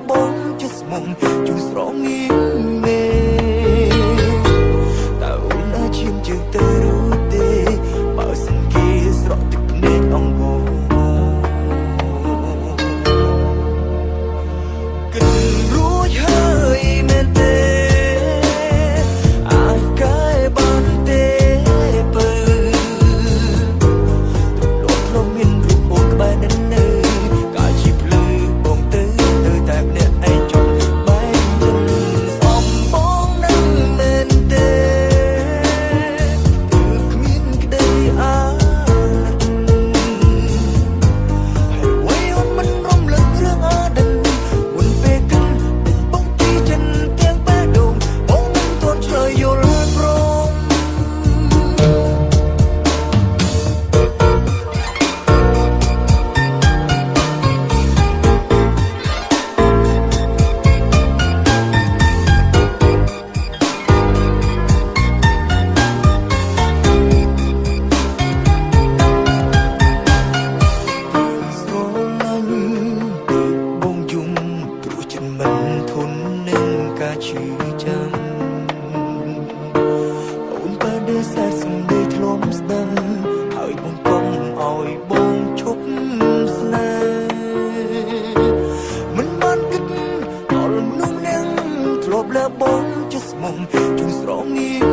បងជាស្មុំជូស្រងីមេតើអូនអាចឈាមជើងទៅរួចទេបើសិនគេស្រក់ទឹកភ្នែកអង្វរគិតរួចហើយមែនទេអាចកែបានទេបើលោកធ្លាប់មានរូបអូនក្បែរនៅនៅកាលជាភ្លឺបងទៅតែម្នាក់ឯងចង់បែកចិត្តសំបងនឹងមែនទេគឺគ្មានក្តីអាណិតហើយវ័យអូនមិនរំលឹករឿងអតីតមុនពេលគិតបងពីចិនទាំងបេះដូងបងមិនទាន់ឆ្លើយយល់ព្រមស្រឡាញ់បងយំព្រោះចិត្តមិនធន់នឹងការឈឺចាំអូនបើដេសែសំដីធ្លំស្ដាំហើយបងកុំឲ្យបងឈប់ស្នេហ៍មិនបានគិតដល់មនុស្សនឹងធ្លាប់លើបងជាស្មុំជូនស្រងី